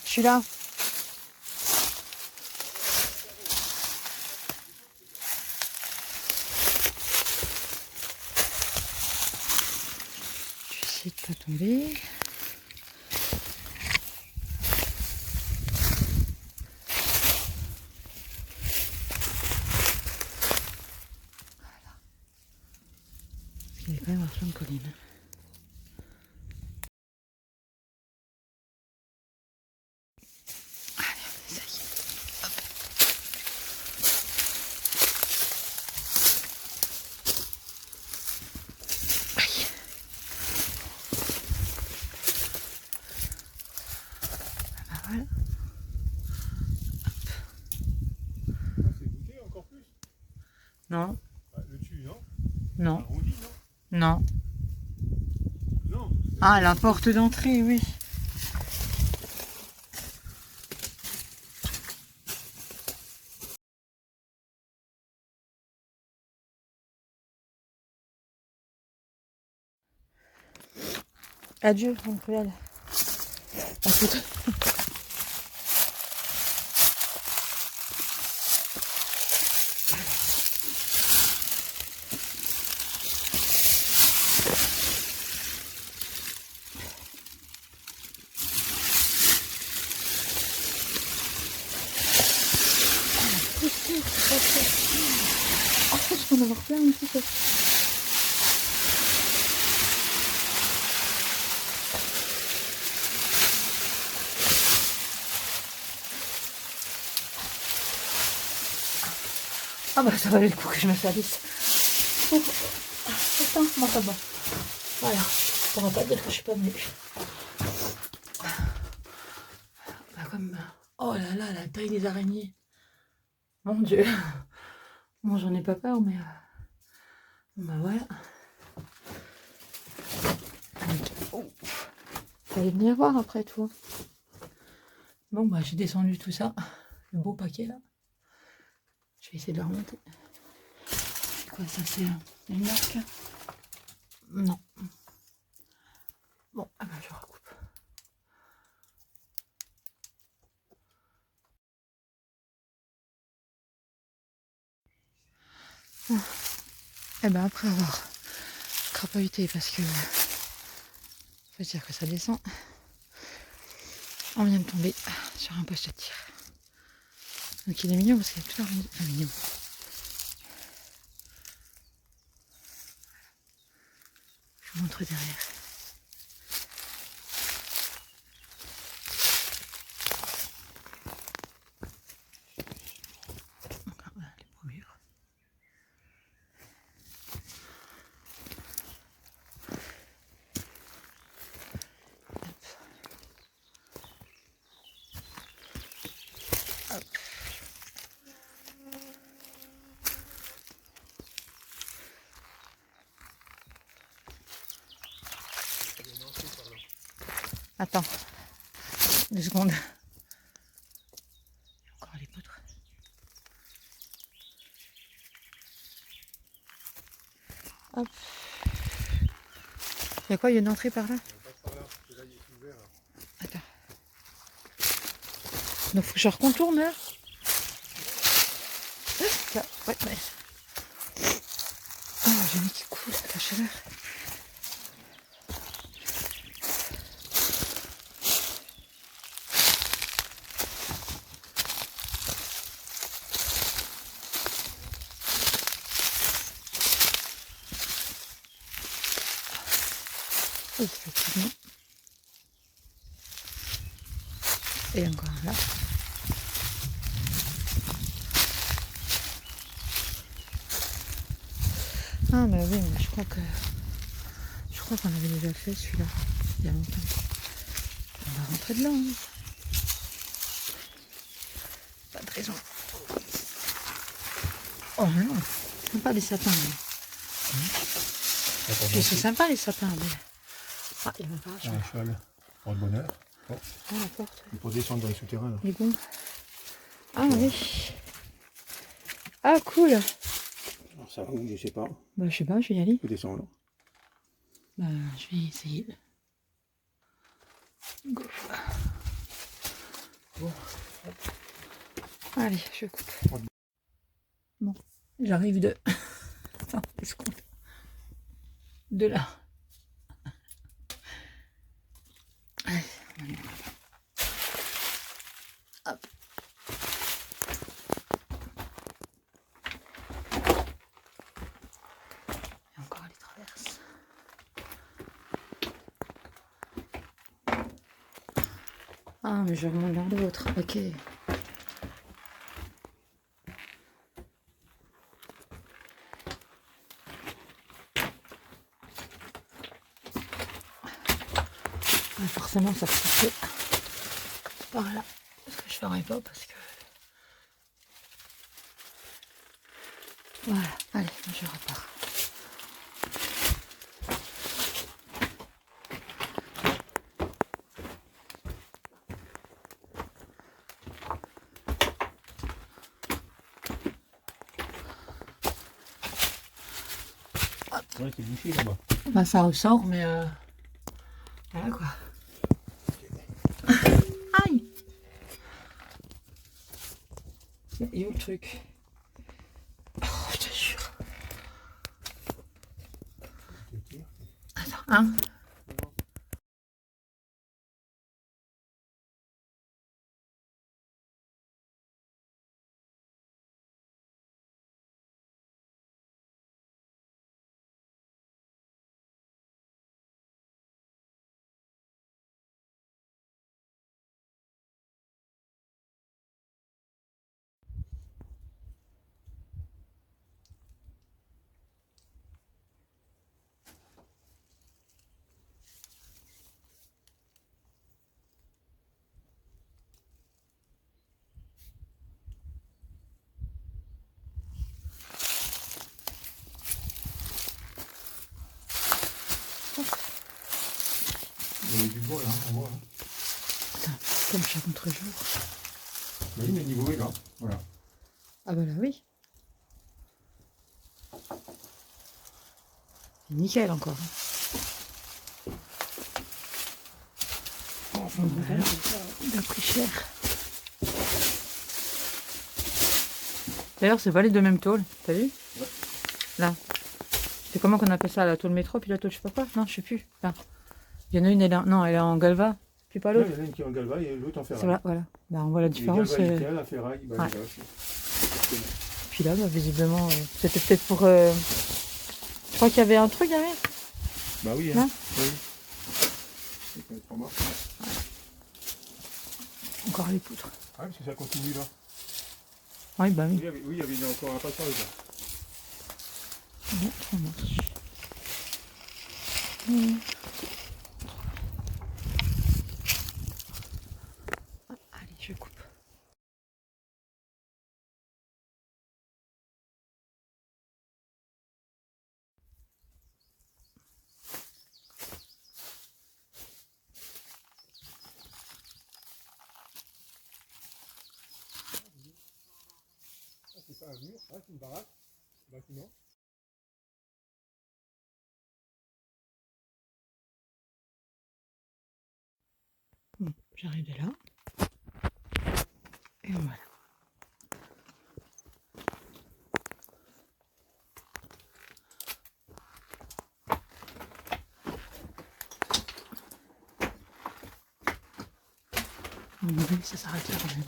Je suis là. Je vais essayer de pas tomber. Voilà. Il est quand même un flanc de colline. Voilà. C'est goûté encore plus. Non. Bah, le dessus, non. Non. Arrondi, non. Non. Non. Ah, la porte d'entrée, oui. Adieu, on peut y aller. À tout. Ah, je peux en avoir plein aussi, ça. Ah bah ça valait le coup que je me salisse. Oh, putain, moi ça va. Voilà, on va pas dire que je suis pas venue. Bah comme... Oh là là, la taille des araignées. Mon Dieu. Bon, j'en ai pas peur, mais... Bah voilà. Oh. Fallait venir voir après tout. Bon bah j'ai descendu tout ça. Le beau paquet là. Je vais essayer de le remonter. C'est quoi ça, c'est une marque? Non. Bon, ah bah je recoupe. Et ben après avoir crapahuté parce que faut dire que ça descend, on vient de tomber sur un poste de tir. Donc il est mignon parce qu'il est tout arrondi. Enfin mignon. Je vous montre derrière. Encore là, les bromures. Hop. Attends, 2 secondes. Encore les poutres. Hop. Il y a quoi? Il y a une entrée par là? Attends. Donc faut que je recontourne là. Là, ouais, ouais. Oh, j'ai mis qui coule, la chaleur. Effectivement. Et encore là. Ah mais oui, mais je crois qu'on avait déjà fait celui-là il y a longtemps. On va rentrer dedans. Hein. Pas de raison. Oh non, sympa les sapins. Puis c'est sympa les sapins. Mais... Ah, il y a même pas un cheval. Pour le bonheur. Oh. Ah, la porte. Pour descendre dans les souterrains là. Les gonds. Ah oui. Ah cool. Alors ça va où, je sais pas. Bah je sais pas, je vais y aller. Je peux descendre là. Bah je vais essayer. Go. Bon. Allez, je coupe. Bon, j'arrive de... Attends, escompte. De là. Allez, on y va. Hop. Et encore les traverses. Ah, mais je remonte dans l'autre. Ok. Ah, forcément, ça se fait par là. Ce que je ferai pas parce que... Voilà. Allez, je repars. Ouais, c'est bouché là-bas. Bah, ça ressort, mais... Voilà quoi. Aïe! Et où le truc? Oh, je te jure. Attends, hein? Il y a du bois là, on voit. Hein. Attends, comme je suis à contre-jour. Oui, le niveau est là. Voilà. Ah bah là, oui. Nickel encore. Voilà. Il a pris cher. D'ailleurs, c'est pas les deux mêmes tôles, t'as vu? Ouais. Là. C'est comment qu'on appelle ça? La tôle métro, puis la tôle je sais pas quoi? Non, je sais plus. Là. Il y en a une, elle est, non, elle est en galva, puis pas Là, l'autre. il y en a une qui est en galva et l'autre en ferraille. Voilà, voilà. Bah, on voit la différence. Les galva, la ferraille, bah, ouais. là, Puis là, bah, visiblement, c'était peut-être pour... Je crois qu'il y avait un truc derrière. bah oui, hein. Hein. Oui. Ça peut être pas mal. Encore les poutres. Ah, parce que ça continue là. Oui, bah oui. Oui, il y avait encore un passage là. Bon, ça marche. Allez, je coupe. C'est pas un mur, c'est une baraque, un bâtiment. Bon, j'arrive de là. Et voilà. À mon avis, ça s'arrête là quand même.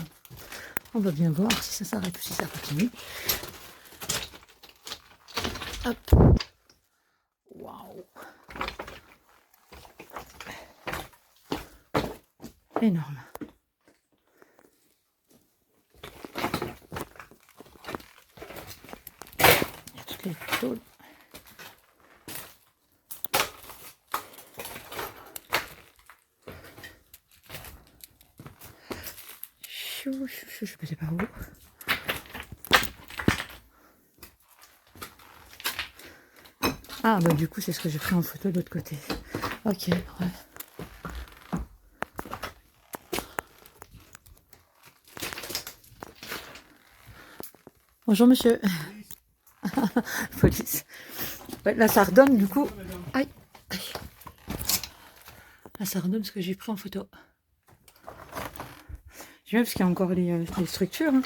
On va bien voir si ça s'arrête ou si ça continue. Hop. Waouh. Énorme. Il y a toutes les tôles. Chou, chou, chou, je sais pas où. Ah bah du coup c'est ce que j'ai pris en photo de l'autre côté. Ok, ouais. Bonjour monsieur. Police. Ouais, là ça redonne du coup. Aïe, aïe. Là ça redonne ce que j'ai pris en photo. Tu vois, parce qu'il y a encore les structures. Hein.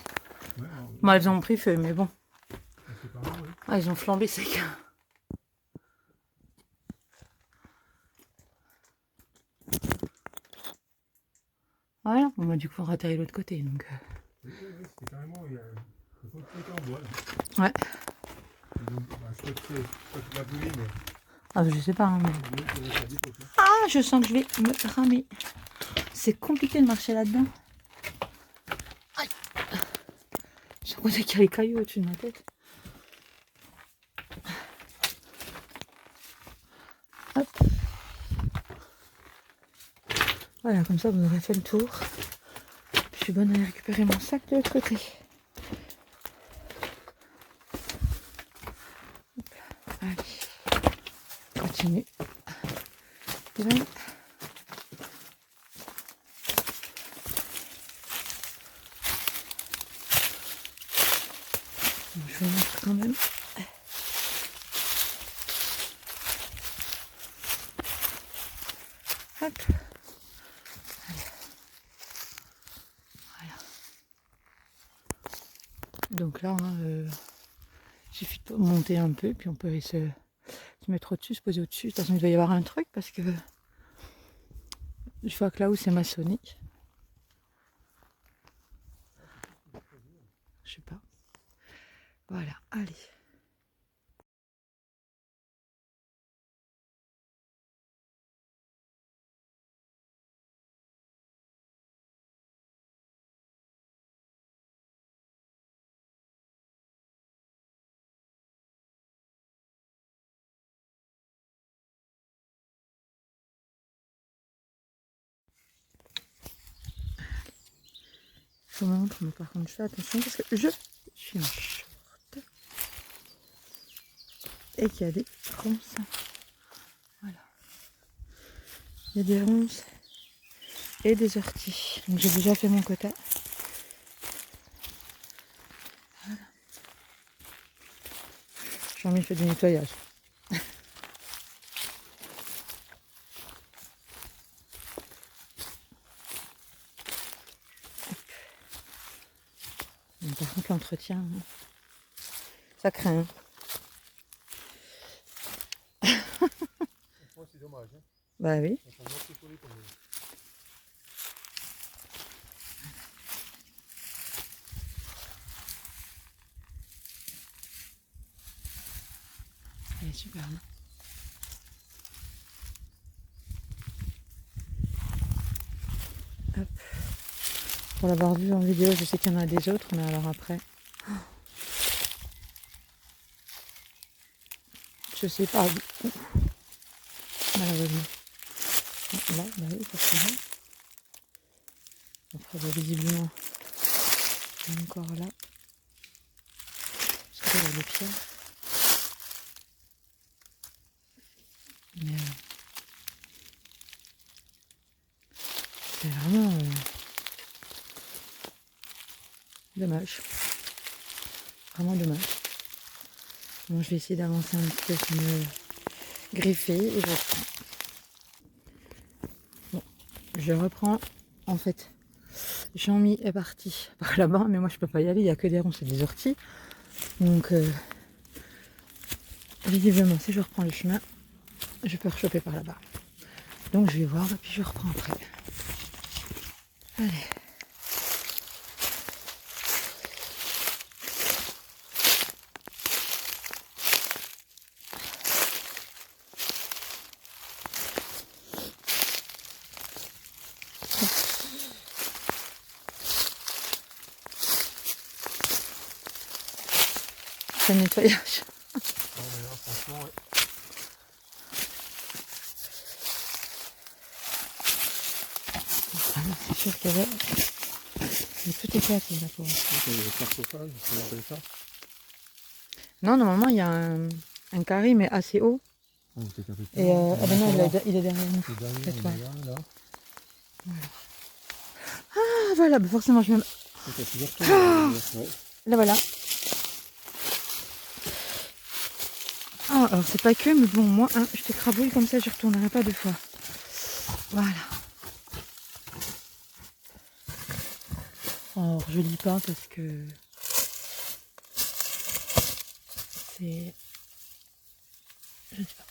Ouais, Bon, elles ont pris feu, mais bon. c'est pas mal, oui. Ah, elles ont flambé sec. Voilà, bon, bah, du coup, on rattaille l'autre côté. Donc, Oui, c'est carrément, il faut le truc en bois. Là. ouais. Donc, bah, je crois que tu l'as brûlé, mais Ah, je sais pas. Hein, mais... Ah, je sens que je vais me ramer. C'est compliqué de marcher là-dedans. Aïe. J'ai l'impression qu'il y a les cailloux au-dessus de ma tête. Hop. Voilà, comme ça, vous aurez fait le tour. Je suis bonne à aller récupérer mon sac de l'autre côté. Hop là. Allez, continue. Bien. Je vais mettre quand même. Hop. Allez. Voilà. Donc là, il suffit de monter un peu, puis on peut aller se mettre au-dessus, se poser au-dessus. De toute façon, il doit y avoir un truc parce que je vois que là où c'est maçonné. Je sais pas. Voilà, allez. Il faut me mais par contre, je fais attention parce que je suis en short. Et qu'il y a des ronces. Voilà. Il y a des ronces et des orties. Donc j'ai déjà fait mon quota. Voilà. J'ai envie de faire du nettoyage. Donc, par contre, l'entretien, ça craint. C'est dommage. Hein. Bah oui. Elle est superbe. Hop. Pour l'avoir vu en vidéo, je sais qu'il y en a des autres, mais alors après, je sais pas où. Malheureusement. Là, bah oui, forcément. Après, bah, visiblement, il y a encore là. Parce que là, il y a des pierres. Mais c'est vraiment dommage. Vraiment dommage. Bon, je vais essayer d'avancer un petit peu sur me griffer et je reprends. Bon, je reprends. En fait, Jean-Mi est parti par là-bas, mais moi je peux pas y aller, il n'y a que des ronces et des orties. Donc, visiblement, si je reprends le chemin, je peux rechoper par là-bas. Donc je vais voir et puis je reprends après. Allez. C'est le nettoyage. Non, mais là, franchement, ouais. Ah non, c'est sûr qu'il y avait... Tout éclaté là pour... Il y a le sarcophage, on appelle ça. Non, normalement il y a un carré mais assez haut. Oh, c'est un peu plus Et long. ah ben non, il est derrière nous. Le dernier, Cette on fois. est là. Voilà. Ah voilà, bah forcément je viens... C'est à plusieurs tours. Ouais. Là voilà. Ah, alors c'est pas que, mais bon, moi, hein, je t'écrabouille comme ça, je retournerai pas deux fois. Voilà. Alors, je lis pas parce que c'est... Je sais pas.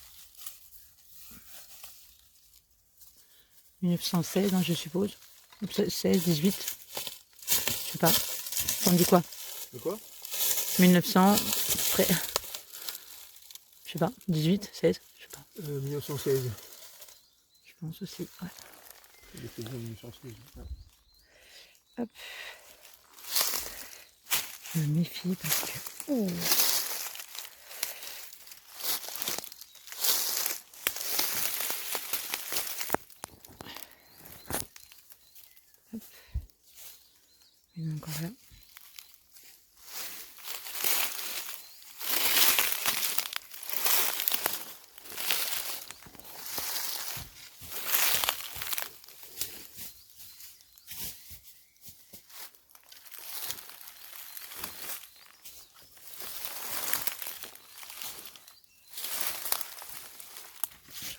1916, hein, je suppose. 16, 18. Je sais pas. On dit quoi? De quoi? 1900... Après... Je sais pas. 18, 16, je sais pas. 1916. Je pense aussi, ouais. Il était bien 1916. Ouais. Hop. Je me méfie parce que... Oh. Hop. Il y en a encore là.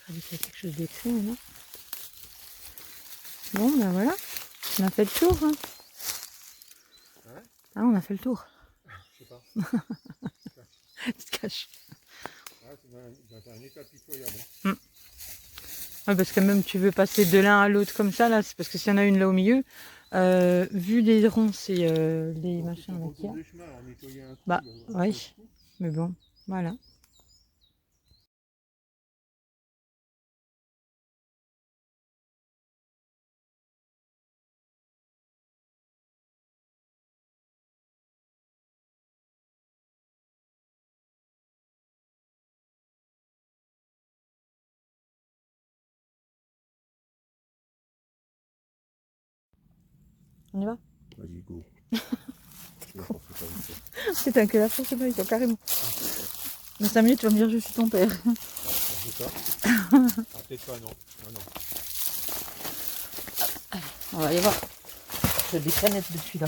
Je crois qu'il y a quelque chose d'écrit, non? Bon, ben voilà. On a fait le tour. Hein. Ouais. Ah, on a fait le tour. Je sais pas. Tu te caches. Ah, c'est dans un état pitoyable. Ouais, parce que même tu veux passer de l'un à l'autre comme ça, là, c'est parce que s'il y en a une là au milieu, vu les ronces et les machins là qu'il y a. Bah, oui, mais bon, voilà. On y va? Vas-y, go. Putain, que la force pas, ils sont carrément. Dans 5 minutes, tu vas me dire je suis ton père. C'est ça? Ah, peut-être pas, non. Non, non. Allez, on va aller voir. J'ai des canettes depuis là.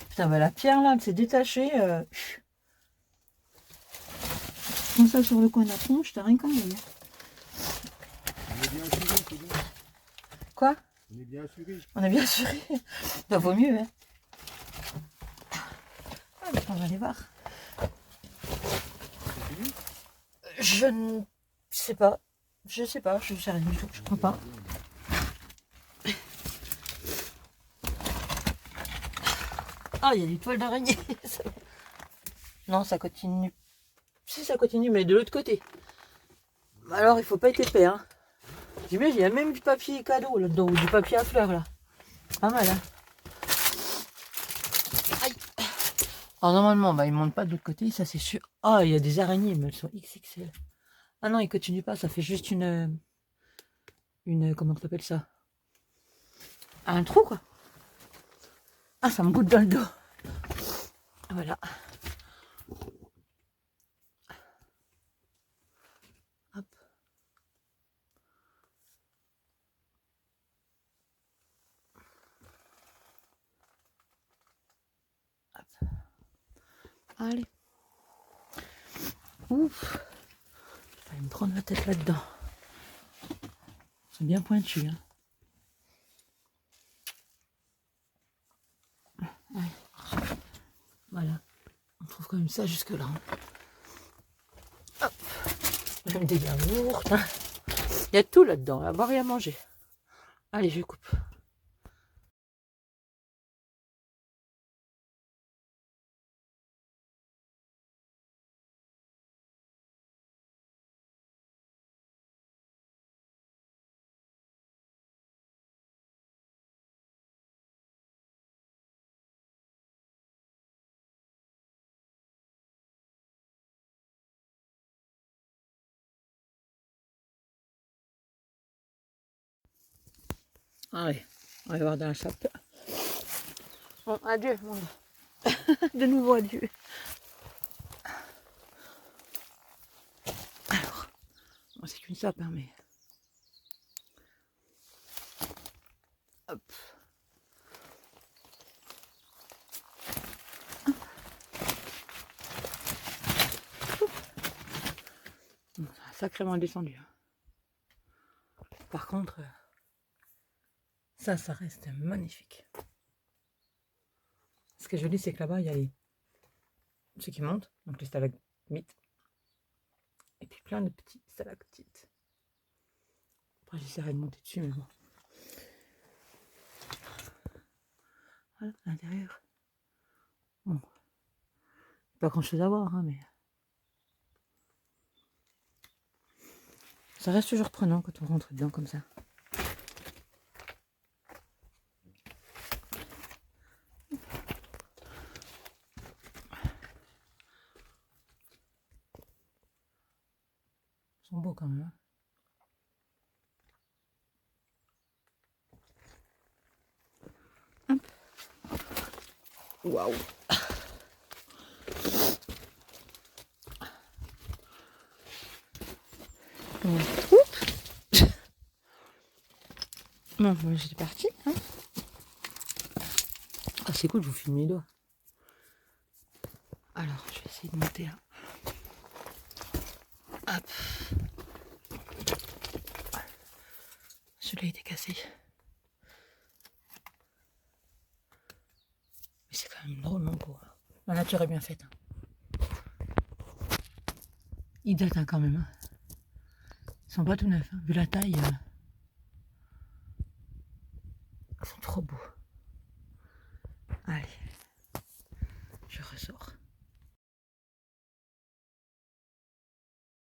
Putain, bah la pierre là, elle s'est détachée. Comme ça sur le coin de la tronche, t'as rien qu'à aller. On est bien assuré, c'est bon. Quoi? On est bien assuré. On est bien assuré. Bah vaut mieux, hein. Ah, bah, on va aller voir. C'est fini? Je ne sais pas. Je sais pas, je sais rien du tout, je crois pas. Ah, il y a des toiles d'araignée. Non, ça continue. Si, ça continue, mais de l'autre côté. Alors, il faut pas être épais, hein. J'imagine, il y a même du papier cadeau là-dedans, ou du papier à fleurs, là. Pas mal, hein. Aïe. Alors, normalement, bah, ils montent pas de l'autre côté, ça c'est sûr. Ah, il y a des araignées, mais elles sont XXL. Ah non, ils continuent pas, ça fait juste une comment tu appelles ça? Un trou, quoi. Ah, ça me goutte dans le dos. Voilà. Hop. Hop. Allez. Ouf. Je vais me prendre la tête là-dedans. C'est bien pointu, hein. Ouais. Voilà. On trouve quand même ça jusque là. Hop. Même des yaourts. Hein. Il y a tout là-dedans, à boire et à manger. Allez, je coupe. Allez, on va voir dans la sape. Bon, adieu, monde. De nouveau adieu. Alors, bon, c'est qu'une sape, hein, mais... Hop. Ça a sacrément descendu. Hein. Par contre, ça reste magnifique. Ce qui est joli, c'est que là-bas, il y a ceux qui montent, donc les stalagmites, et puis plein de petits stalactites. Après, j'essaierai de monter dessus, mais bon. Voilà, à l'intérieur. Bon. Pas grand chose à voir, hein, mais. Ça reste toujours prenant quand on rentre dedans comme ça. Ils sont beaux quand même. Hein. Waouh! Non, moi j'étais partie. Hein. Ah, c'est cool, je vous filme les doigts. Alors, je vais essayer de monter là. Hop. Celui-là il était cassé. Mais c'est quand même drôlement beau. La nature est bien faite. Hein. Ils datent hein, quand même. Hein. Ils sont pas tout neufs. Hein. Vu la taille, ils sont trop beaux. Allez.